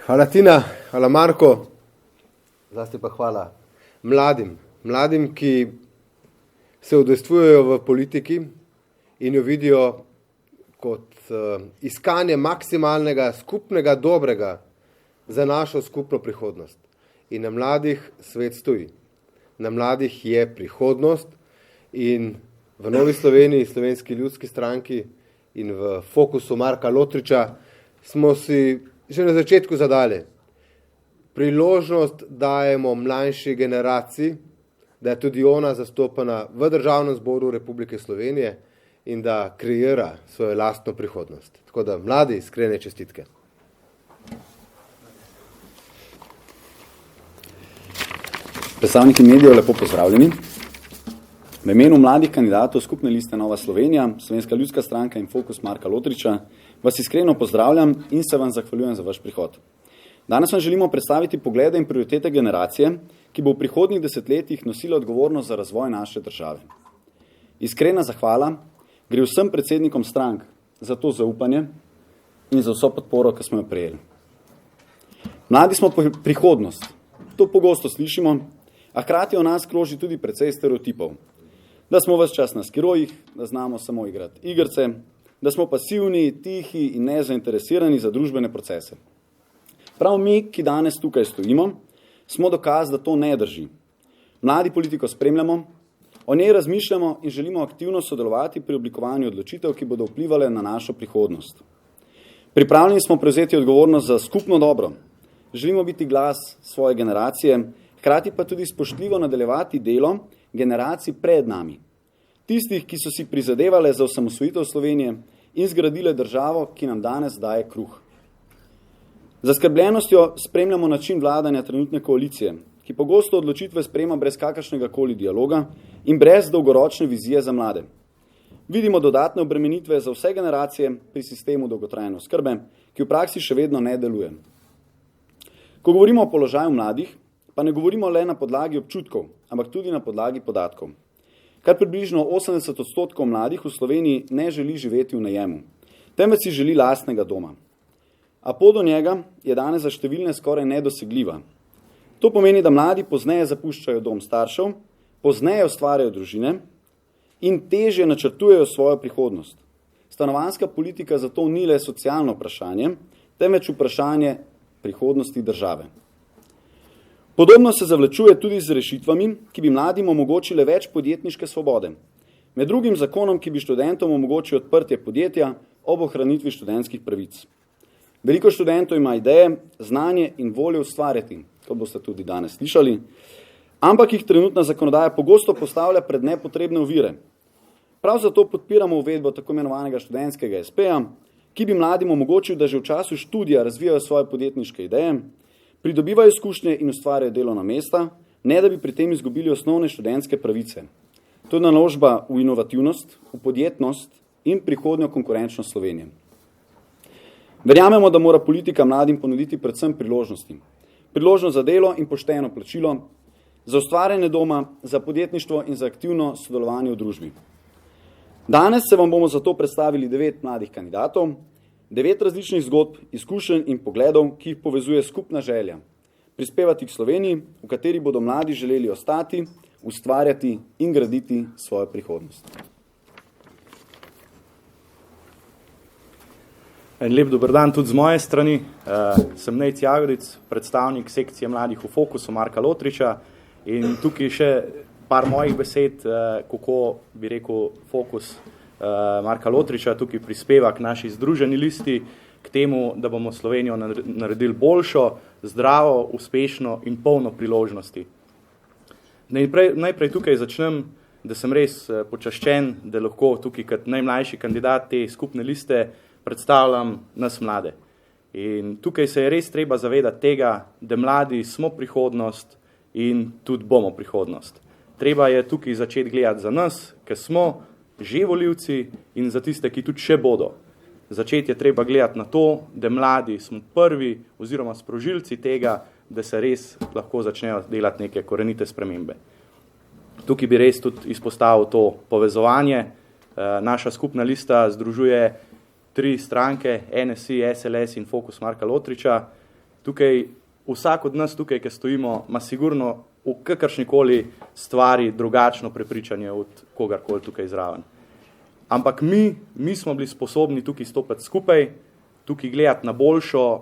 Hvala Tina, hvala Marko, zlasti pa hvala mladim, ki se udejstvujejo v politiki in jo vidijo kot iskanje maksimalnega skupnega dobrega za našo skupno prihodnost. In na mladih svet stoji. Na mladih je prihodnost in v Novi Sloveniji, Slovenski ljudski stranki in v fokusu Marka Lotriča smo si že na začetku zadali priložnost dajemo mlajši generaciji, da je tudi ona zastopana v Državnem zboru Republike Slovenije in da kreira svojo lastno prihodnost. Tako da mladi, iskrene čestitke. Predstavniki medijev, lepo pozdravljeni. V imenu mladih kandidatov skupne liste Nova Slovenija, Slovenska ljudska stranka in Fokus Marka Lotriča vas iskreno pozdravljam in se vam zahvaljujem za vaš prihod. Danes vam želimo predstaviti poglede in prioritete generacije, ki bo v prihodnjih desetletjih nosila odgovornost za razvoj naše države. Iskrena zahvala gre vsem predsednikom strank za to zaupanje in za vso podporo, ki smo jo prejeli. Mladi smo prihodnost. To pogosto slišimo, a hkrati o nas kroži tudi precej stereotipov. Da smo ves čas na skirojih, da znamo samo igrati igrice, da smo pasivni, tihi in nezainteresirani za družbene procese. Prav mi, ki danes tukaj stojimo, smo dokaz, da to ne drži. Mladi politiko spremljamo, o njej razmišljamo in želimo aktivno sodelovati pri oblikovanju odločitev, ki bodo vplivale na našo prihodnost. Pripravljeni smo prevzeti odgovornost za skupno dobro. Želimo biti glas svoje generacije, hkrati pa tudi spoštljivo nadaljevati delo generacij pred nami. Tistih, ki so si prizadevale za osamosvojitev Slovenije in zgradile državo, ki nam danes daje kruh. Z zaskrbljenostjo spremljamo način vladanja trenutne koalicije, ki pogosto odločitve sprejema brez kakršnega koli dialoga in brez dolgoročne vizije za mlade. Vidimo dodatne obremenitve za vse generacije pri sistemu dolgotrajne oskrbe, ki v praksi še vedno ne deluje. Ko govorimo o položaju mladih, pa ne govorimo le na podlagi občutkov, ampak tudi na podlagi podatkov. Kar približno 80% mladih v Sloveniji ne želi živeti v najemu, temveč si želi lastnega doma. A pot do njega je danes za številne skoraj nedosegljiva. To pomeni, da mladi pozneje zapuščajo dom staršev, pozneje ustvarjajo družine in težje načrtujejo svojo prihodnost. Stanovanjska politika zato ni le socialno vprašanje, temveč vprašanje prihodnosti države. Podobno se zavlačuje tudi z rešitvami, ki bi mladim omogočile več podjetniške svobode. Med drugim zakonom, ki bi študentom omogočil odprtje podjetja ob ohranitvi študentskih pravic. Veliko študentov ima ideje, znanje in voljo ustvarjati, kot boste tudi danes slišali, ampak jih trenutna zakonodaja pogosto postavlja pred nepotrebne ovire. Prav zato podpiramo uvedbo tako imenovanega študentskega SP-ja, ki bi mladim omogočil, da že v času študija razvijajo svoje podjetniške ideje, pridobivajo izkušnje in ustvarjajo delovna mesta, ne da bi pri tem izgubili osnovne študentske pravice. To je naložba v inovativnost, v podjetnost in prihodnjo konkurenčnost Slovenije. Verjamemo, da mora politika mladim ponuditi predvsem priložnosti. Priložnost za delo in pošteno plačilo, za ustvarjanje doma, za podjetništvo in za aktivno sodelovanje v družbi. Danes se vam bomo zato predstavili 9 mladih kandidatov, 9 različnih zgodb, izkušenj in pogledov, ki jih povezuje skupna želja. Prispevati k Sloveniji, v kateri bodo mladi želeli ostati, ustvarjati in graditi svojo prihodnost. En lep dober dan tudi z moje strani. Sem Nejc Jagodic, predstavnik sekcije mladih v Fokusu Marka Lotriča in tukaj še par mojih besed, kako bi rekel Fokus Marka Lotriča tukaj prispeva k naši združeni listi, k temu, da bomo Slovenijo naredili boljšo, zdravo, uspešno in polno priložnosti. Najprej tukaj začnem, da sem res počaščen, da lahko tukaj kot najmlajši kandidat te skupne liste predstavljam nas mlade. In tukaj se je res treba zavedati tega, da mladi smo prihodnost in tudi bomo prihodnost. Treba je tukaj začeti gledati za nas, ki smo že volivci in za tiste, ki tudi še bodo. Začeti je treba gledati na to, da mladi smo prvi oziroma sprožilci tega, da se res lahko začnejo delati neke korenite spremembe. Tukaj bi res tudi izpostavil to povezovanje. Naša skupna lista združuje 3 stranke, NSI, SLS in Fokus Marka Lotriča Tukaj, vsak od nas tukaj, ki stojimo, ima sigurno v kakršnikoli stvari drugačno prepričanje od kogarkoli tukaj zraven. Ampak mi smo bili sposobni tukaj stopiti skupaj, tukaj gledati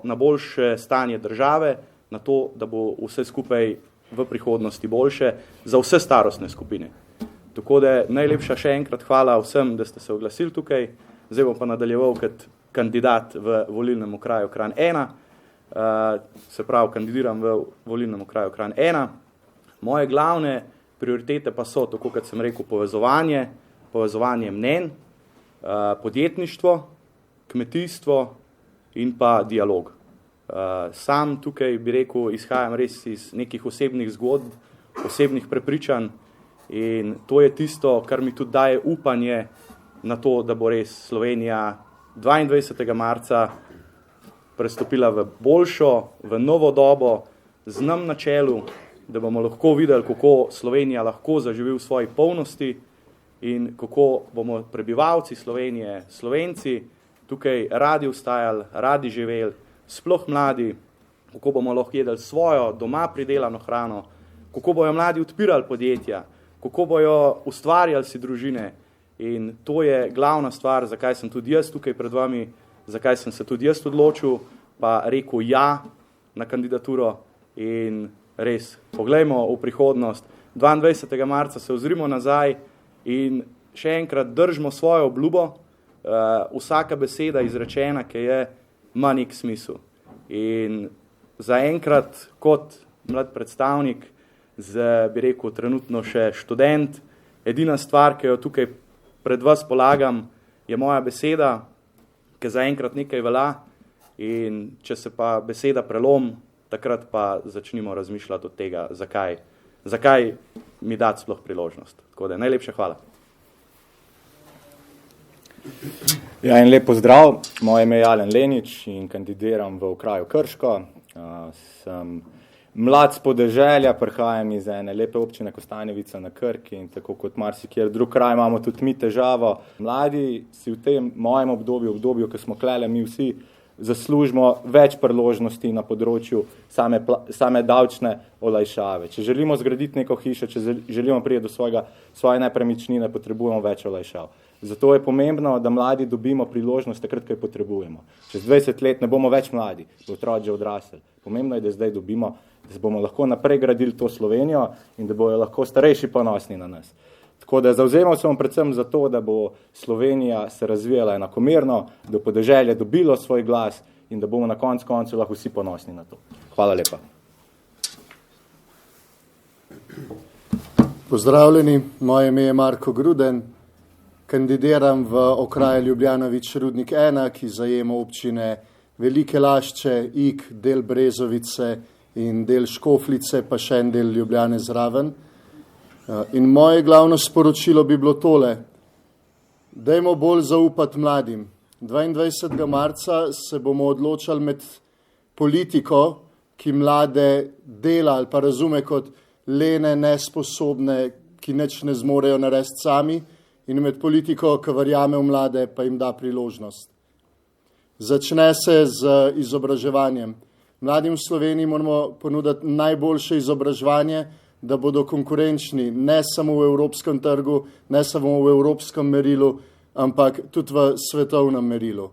na boljše stanje države, na to, da bo vse skupaj v prihodnosti boljše za vse starostne skupine. Tako da najlepša še enkrat hvala vsem, da ste se oglasili tukaj. Zdaj bom pa nadaljeval kot kandidat v volilnem okraju Kranj 1. Se pravi, kandidiram v volilnem okraju Kranj 1. Moje glavne prioritete pa so, tako kot sem rekel, povezovanje mnenj, podjetništvo, kmetijstvo in pa dialog. Sam tukaj bi rekel, izhajam res iz nekih osebnih zgodb, osebnih prepričanj in to je tisto, kar mi tudi daje upanje na to, da bo res Slovenija 22. marca prestopila v boljšo, v novo dobo, z nam na čelu, da bomo lahko videli, kako Slovenija lahko zaživi v svoji polnosti in kako bomo prebivalci Slovenije, Slovenci, tukaj radi vstajali, radi živeli, sploh mladi, kako bomo lahko jedli svojo doma pridelano hrano, kako bojo mladi odpirali podjetja, kako bojo ustvarjali si družine. In to je glavna stvar, zakaj sem tudi jaz tukaj pred vami, zakaj sem se tudi jaz odločil, pa rekel ja na kandidaturo in res, poglejmo v prihodnost. 22. marca se ozrimo nazaj in še enkrat držimo svojo obljubo, vsaka beseda izrečena, ki je, ima nek smisel. In zaenkrat kot mlad predstavnik, bi rekel trenutno še študent, edina stvar, ki jo tukaj pred vas polagam, je moja beseda, ki zaenkrat nekaj velja in če se pa beseda prelom, takrat pa začnimo razmišljati od tega, zakaj mi dati sploh priložnost. Tako da najlepša hvala. Ja, in lep pozdrav. Moje ime je Alen Lenič in kandidiram v okraju Krško. Sem mlad s podeželja, prihajam iz ene lepe občine Kostanjevica na Krki in tako kot marsikjer drug kraj imamo tudi mi težavo. Mladi si v tem mojem obdobju, ko smo klele, mi vsi zaslužimo več priložnosti na področju same davčne olajšave. Če želimo zgraditi neko hišo, če želimo priti do svoje nepremičnine, potrebujemo več olajšav. Zato je pomembno, da mladi dobimo priložnost takrat, ko jo potrebujemo. Čez 20 let ne bomo več mladi, bo otroci že odrasli. Pomembno je, da zdaj dobimo, da bomo lahko naprej gradili to Slovenijo in da bojo lahko starejši ponosni na nas. Tako da zavzemal se bom predvsem za to, da bo Slovenija se razvijala enakomerno, da bo podeželje dobilo svoj glas in da bomo na koncu lahko vsi ponosni na to. Hvala lepa. Pozdravljeni, moje ime je Marko Gruden. Kandidiram v okraju Ljubljanović Rudnik 1, ki zajema občine Velike Lašče, Ig, del Brezovice in del Škoflice, pa še en del Ljubljane zraven. In moje glavno sporočilo bi bilo tole. Dajmo bolj zaupati mladim. 22. marca se bomo odločali med politiko, ki mlade dela ali pa razume kot lene, nesposobne, ki nič ne zmorejo narediti sami, in med politiko, ki verjame v mlade, pa jim da priložnost. Začne se z izobraževanjem. Mladim v Sloveniji moramo ponuditi najboljše izobraževanje, da bodo konkurenčni ne samo v evropskem trgu, ne samo v evropskem merilu, ampak tudi v svetovnem merilu.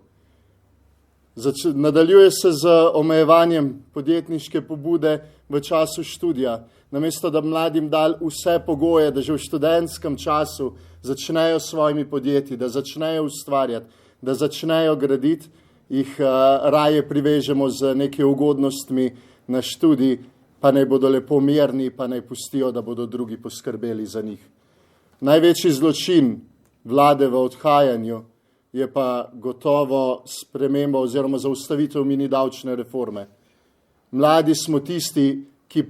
Nadaljuje se z omejevanjem podjetniške pobude v času študija. Namesto da mladim dali vse pogoje, da že v študentskem času začnejo s svojimi podjetji, da začnejo ustvarjati, da začnejo graditi, jih raje privežemo z nekaj ugodnostmi na študij, pa naj bodo lepo mirni, pa naj pustijo, da bodo drugi poskrbeli za njih. Največji zločin vlade v odhajanju je pa gotovo sprememba oziroma zaustavitev mini davčne reforme. Mladi smo tisti, ki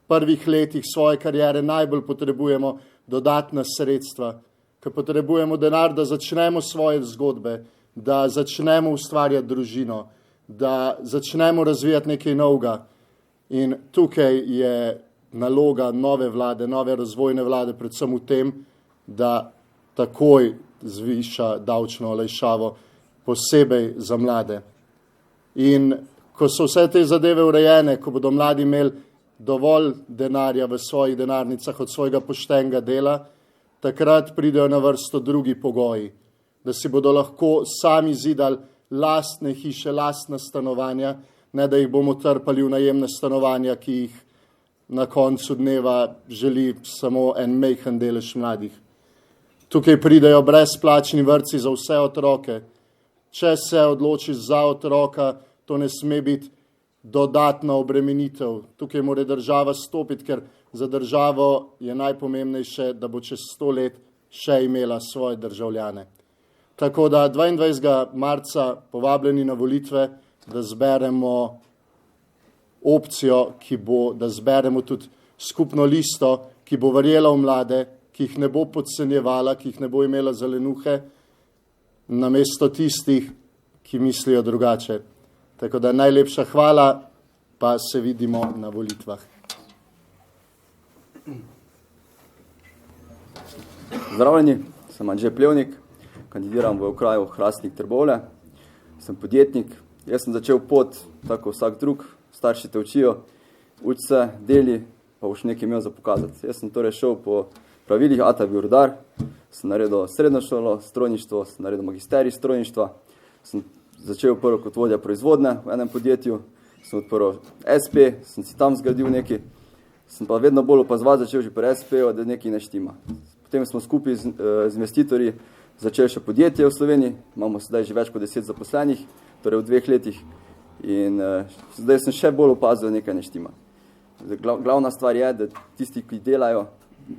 prvih letih svoje kariere najbolj potrebujemo dodatna sredstva, ker potrebujemo denar, da začnemo svoje zgodbe, da začnemo ustvarjati družino, da začnemo razvijati nekaj novega. In tukaj je naloga nove vlade, nove razvojne vlade, predvsem v tem, da takoj zviša davčno olajšavo, posebej za mlade. In Ko so vse te zadeve urejene, ko bodo mladi imeli dovolj denarja v svojih denarnicah od svojega poštenega dela, takrat pridejo na vrsto drugi pogoji, da si bodo lahko sami zidali lastne hiše, lastna stanovanja, ne da jih bomo trpali v najemne stanovanja, ki jih na koncu dneva želi samo en majhen delež mladih. Tukaj pridejo brezplačni vrtci za vse otroke. Če se odločiš za otroka, to ne sme biti dodatna obremenitev. Tukaj mora država stopiti, ker za državo je najpomembnejše, da bo čez 100 let še imela svoje državljane. Tako da 22. marca povabljeni na volitve, da zberemo opcijo, da zberemo tudi skupno listo, ki bo verjela v mlade, ki jih ne bo podcenjevala, ki jih ne bo imela za lenuhe, namesto tistih, ki mislijo drugače. Tako da najlepša hvala, pa se vidimo na volitvah. Zdravljeni, sem Andrzej Plevnik, kandidiram v okraju Hrastnik Trbovlje, sem podjetnik. Jaz sem začel pot, tako vsak drug, starši te učijo, uči se, deli, pa boš nekaj imel za pokazati. Jaz sem torej šel po pravilih, ata bil rudar, sem naredil srednjo šolo, strojništvo, sem naredil magisterij strojništva, sem začel prvo kot vodja proizvodne v enem podjetju, sem odprl SP, sem si tam zgradil nekaj, sem pa vedno bolj opazovati začel že pri SP-u, da nekaj ne štima. Potem smo skupaj z investitorji začeli še podjetje v Sloveniji, imamo sedaj že več kot 10 zaposlenih, torej v 2 letih, in zdaj sem še bolj opazil, da nekaj ne štima. Glavna stvar je, da tisti, ki delajo,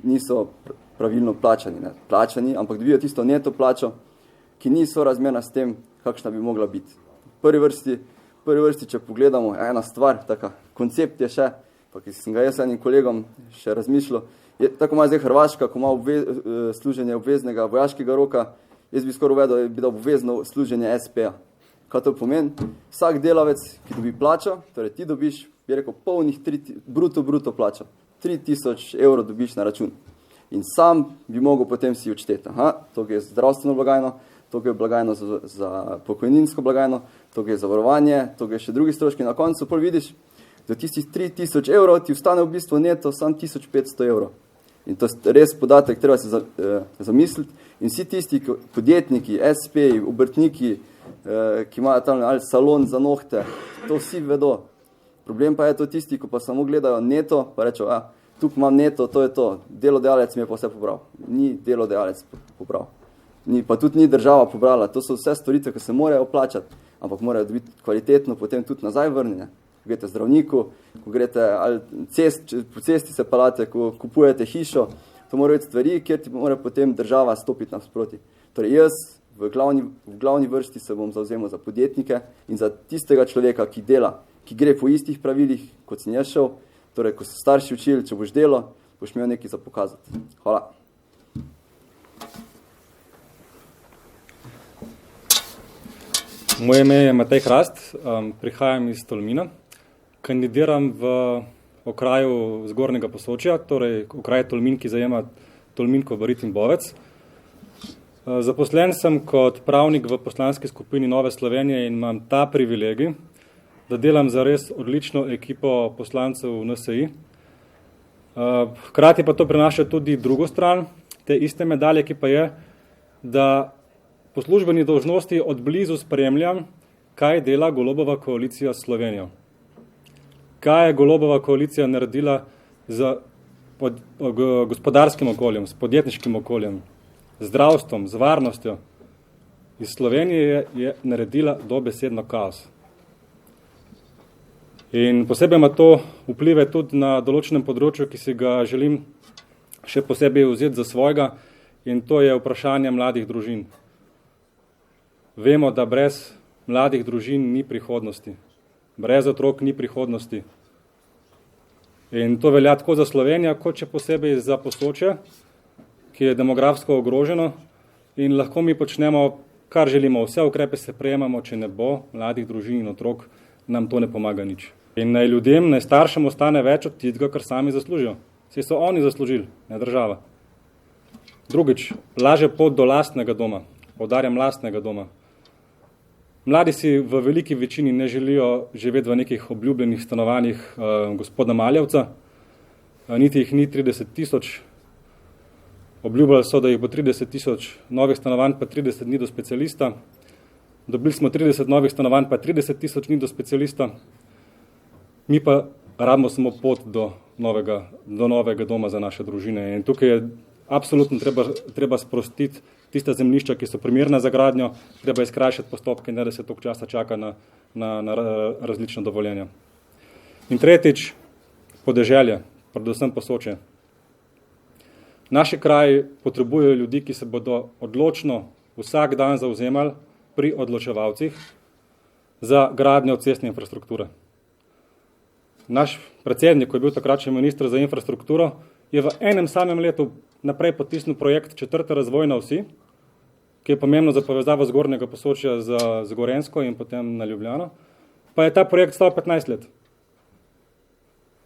niso pravilno plačani, ampak dobijo tisto neto plačo, ki ni sorazmerna s tem, kakšna bi mogla biti. V prvi vrsti, če pogledamo, ena stvar, taka koncept je še, pa ki sem ga jaz enim kolegom še razmišljal, je tako ima zdaj Hrvaška, ko ima služenje obveznega vojaškega roka, jaz bi skoraj uvedel, da bi dal obvezno služenje SP-a. Kaj to pomeni? Vsak delavec, ki dobi plačo, torej ti dobiš, bi rekel, polnih bruto plačo. 3000 evrov dobiš na račun. In sam bi mogel potem si odšteti. To je zdravstveno blagajno, to je blagajno za pokojninsko blagajno, to je zavarovanje, to je še drugi stroški. Na koncu pol vidiš, da tistih 3000 evrov ti ostane v bistvu neto sam 1500 evrov. In to je res podatek, treba se zamisliti. In vsi tisti podjetniki, SP-ji, obrtniki, ki imajo tam ali salon za nohte, to vsi vedo. Problem pa je to tisti, ko pa samo gledajo neto, pa rečejo, tukaj imam neto, to je to, delodajalec mi je pa vse pobral. Ni delodajalec pobral. Pa tudi ni država pobrala, to so vse storitve, ki se morajo plačati, ampak morajo biti kvalitetno potem tudi nazaj vrnjene. Ko greste zdravniku, ko greste po cesti se palate, ko kupujete hišo, to morajo biti stvari, kjer ti mora potem država stopiti nasproti. Torej jaz v glavni vrsti se bom zavzemal za podjetnike in za tistega človeka, ki dela, ki gre po istih pravilih, kot sem jaz šel, torej ko so starši učili, če boš delo, boš imel nekaj za pokazati. Hvala. Moje ime je Matej Hrast, prihajam iz Tolmina. Kandidiram v okraju Zgornjega Posočja, torej okraj Tolmin, ki zajema Tolmin, Kobarid in Bovec. Zaposlen sem kot pravnik v poslanski skupini Nove Slovenije in imam ta privilegij, da delam za res odlično ekipo poslancev v NSI. Hkrati pa to prinaša tudi drugo stran te iste medalje, ki pa je, da po službeni dolžnosti od blizu spremljam, kaj dela Golobova koalicija s Slovenijo. Kaj je Golobova koalicija naredila z gospodarskim okoljem, s podjetniškim okoljem, zdravstvom, z varnostjo. Iz Slovenije je naredila dobesedno kaos. In posebej ima to vplive tudi na določenem področju, ki si ga želim še posebej vzeti za svojega, in to je vprašanje mladih družin. Vemo, da brez mladih družin ni prihodnosti. Brez otrok ni prihodnosti. In to velja tako za Slovenijo, kot še posebej za Posočje, ki je demografsko ogroženo, in lahko mi počnemo, kar želimo. Vse ukrepe se prejemamo, če ne bo mladih družin in otrok, nam to ne pomaga nič. In naj ljudem, naj staršem ostane več od tistega, kar sami zaslužijo. Saj so oni zaslužili, ne država. Drugič, lažje pot do lastnega doma. Poudarjam lastnega doma. Mladi si v veliki večini ne želijo živeti v nekih obljubljenih stanovanjih gospoda Maljevca, niti jih ni 30 000. Obljubljali so, da jih bo 30 000 novih stanovanj, pa 30 dni do specialista. Dobili smo 30 novih stanovanj, pa 30 000 dni do specialista. Mi pa rabimo samo pot do novega doma za naše družine. In tukaj je absolutno treba sprostiti tiste zemljišča, ki so primerna za gradnjo, treba izkrajšati postopke, ne da se toliko časa čaka na različna dovoljenja. In tretjič, podeželje, predvsem Posočje. Naši kraji potrebujejo ljudi, ki se bodo odločno vsak dan zavzemali pri odločevalcih za gradnjo cestne infrastrukture. Naš predsednik, ko je bil takrat še minister za infrastrukturo, je v enem samem letu naprej potisnil projekt 4. razvojne osi, ki je pomembno za povezavo zgornjega Posočja z Gorenjsko in potem na Ljubljano, pa je ta projekt stal 15 let.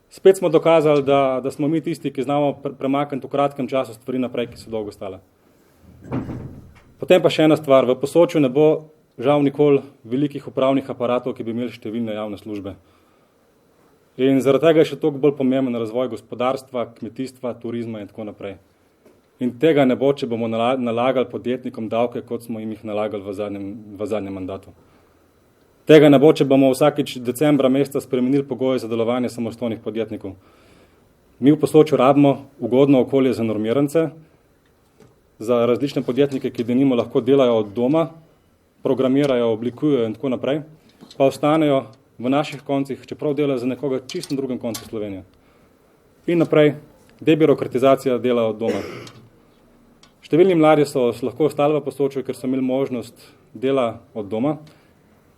Spet smo dokazali, da smo mi tisti, ki znamo premakniti v kratkem času stvari naprej, ki so dolgo stale. Potem pa še ena stvar, v Posočju ne bo žal nikoli velikih upravnih aparatov, ki bi imeli številne javne službe. In zaradi tega je še toliko bolj pomemben razvoj gospodarstva, kmetijstva, turizma in tako naprej. In tega ne bo, če bomo nalagali podjetnikom davke, kot smo jih nalagali v zadnjem mandatu. Tega ne bo, če bomo vsakič decembra meseca spremenili pogoje za delovanje samostojnih podjetnikov. Mi v Posočju rabimo ugodno okolje za normirance, za različne podjetnike, ki denimo lahko delajo od doma, programirajo, oblikujejo in tako naprej, pa ostanejo v naših koncih, čeprav delajo za nekoga čisto na drugem koncu Slovenije. In naprej, debirokratizacija dela od doma. Številni mladi so lahko ostali v Posočju, ker so imeli možnost dela od doma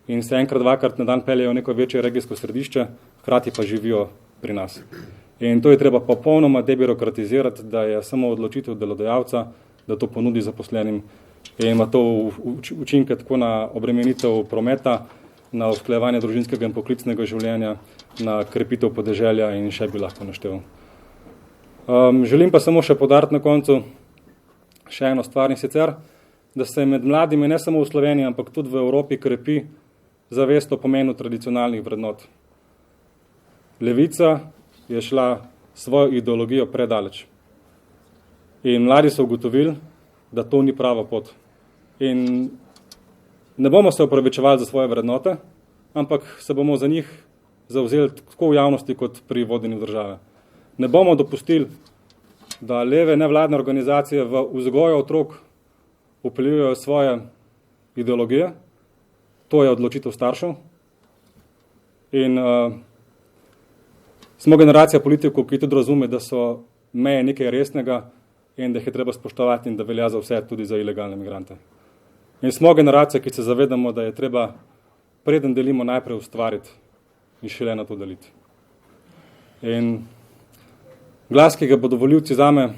in se enkrat, dvakrat na dan peljejo v neko večje regijsko središče, hkrati pa živijo pri nas. In to je treba popolnoma debirokratizirati, da je samo odločitev delodajalca, da to ponudi zaposlenim. In ima to učinke tako na obremenitev prometa, na usklajevanje družinskega in poklicnega življenja, na krepitev podeželja in še bi lahko naštel. Želim pa samo še poudariti na koncu še eno stvar, in sicer, da se med mladimi ne samo v Sloveniji, ampak tudi v Evropi krepi zavest o pomenu tradicionalnih vrednot. Levica je šla svojo ideologijo predaleč. In mladi so ugotovili, da to ni prava pot. In ne bomo se opravičevali za svoje vrednote, ampak se bomo za njih zavzeli tako v javnosti kot pri vodenju države. Ne bomo dopustili, da leve nevladne organizacije v vzgoju otrok vpeljujejo svoje ideologije. To je odločitev staršev. In smo generacija politikov, ki tudi razume, da so meje nekaj resnega in da jih je treba spoštovati in da velja za vse, tudi za ilegalne migrante. In smo generacija, ki se zavedamo, da je treba, preden delimo, najprej ustvariti in šele na to deliti. In glas, ki ga bodo volivci zame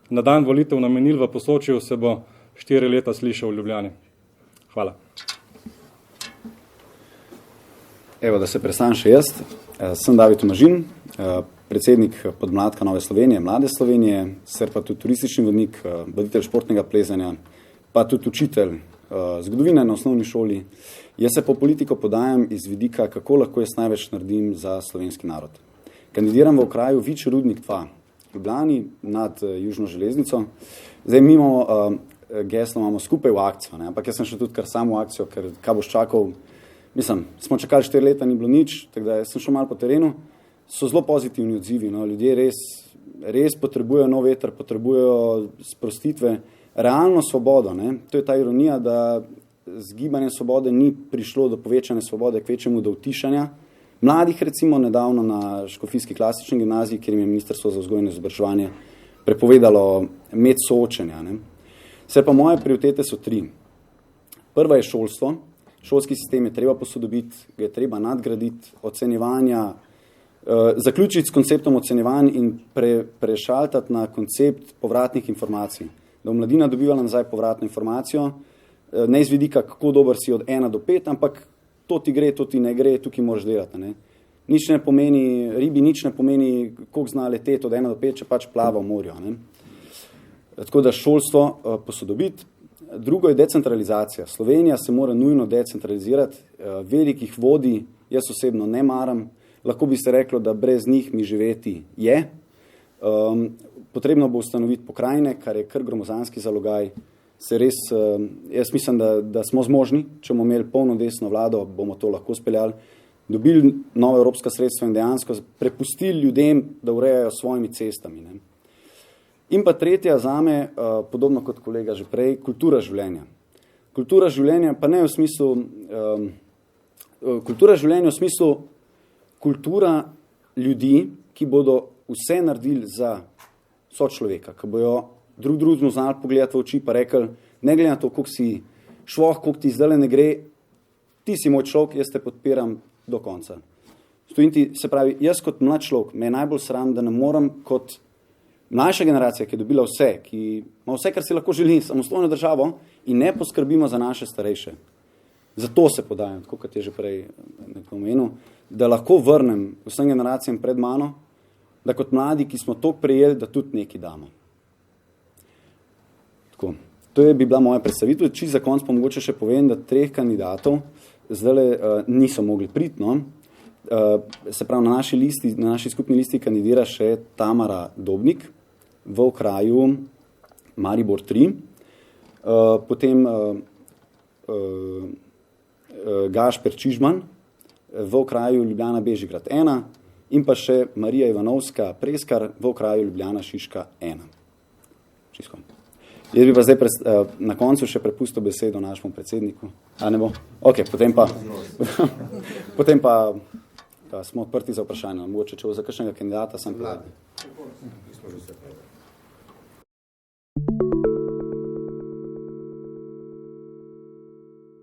na dan volitev namenili v Posočju, se bo 4 leta slišal v Ljubljani. Hvala. Evo, da se predstavim še jaz. Sem David Tomažin, predsednik podmladka Nove Slovenije, Mlade Slovenije, ser pa tudi turistični vodnik, voditelj športnega plezanja, pa tudi učitelj zgodovine na osnovni šoli. Jaz se po politiko podajam iz vidika, kako lahko jaz največ naredim za slovenski narod. Kandidiram v okraju Vič Rudnik 2, Ljubljani nad Južno železnico. Zdaj mi imamo geslo, imamo skupaj v akcijo, ampak jaz sem še tudi kar sam v akcijo, ker kaj boš čakal. Mislim, smo čakali 4 leta, ni bilo nič, tako da sem šel malo po terenu. So zelo pozitivni odzivi, no. Ljudje res potrebujejo nov veter, potrebujejo sprostitve, realno svobodo. Ne. To je ta ironija, da z gibanjem svobode ni prišlo do povečane svobode, k večjemu do utišanja. Mladih recimo nedavno na Škofijski klasični gimnaziji, kjer jim je Ministrstvo za vzgojo in izobraževanje prepovedalo med soočenja. Ne. Vse pa moje prioritete so 3. Prva je šolstvo. Šolski sistem je treba posodobiti, ga je treba nadgraditi, ocenjevanja, zaključiti s konceptom ocenjevanja in prešaltati na koncept povratnih informacij. Da bo mladina dobivala nazaj povratno informacijo, ne iz vidika, kako dober si od 1 do 5, ampak to ti gre, to ti ne gre, tukaj moraš delati. Ne? Nič ne pomeni, ribi nič ne pomeni, koliko zna leteti od 1 do 5, če pač plava v morju. Ne? Tako da šolstvo posodobiti. Drugo je decentralizacija. Slovenija se mora nujno decentralizirati, velikih vodij jaz osebno ne maram, lahko bi se reklo, da brez njih mi živeti je. Potrebno bo ustanoviti pokrajine, kar je kar gromozanski zalogaj. Se res, jaz mislim, da smo zmožni, če bomo imeli polno desno vlado, bomo to lahko speljali, dobili nove evropska sredstva in dejansko prepustili ljudem, da urejajo svojimi cestami. Ne. In pa tretja zame, podobno kot kolega že prej, kultura življenja. Kultura življenja pa ne v smislu, kultura življenja v smislu kultura ljudi, ki bodo vse naredili za sočloveka, ki bojo drugemu znali pogledati v oči pa rekli, ne glede na to, koliko si švoh, koliko ti zdaj ne gre, ti si moj človek, jaz te podpiram do konca. Se pravi, jaz kot mlad človek me je najbolj sram, da ne moram kot mlajša generacija, ki je dobila vse, ki ima vse, kar si lahko želi, samostojno državo in ne poskrbimo za naše starejše. Zato se podajam, tako kot je že prej nekaj omenil, da lahko vrnem vsem generacijam pred mano, da kot mladi, ki smo to prejeli, da tudi nekaj damo. Tako. To bi bila moja predstavitev. Čisto za konc pa mogoče še povem, da 3 kandidatov zdaj niso mogli priti. No. Se pravi, na naši skupni listi kandidira še Tamara Dobnik v okraju Maribor 3, potem Gašper Čižman v okraju Ljubljana Bežigrad 1 in pa še Marija Ivanovska Preskar v okraju Ljubljana Šiška 1. Čisto. Jaz bi pa zdaj na koncu še prepustil besedo našemu predsedniku. A ne bo? Ok, potem pa smo odprti za vprašanje. Mogoče, če bo za kakšnega kandidata sem povedal.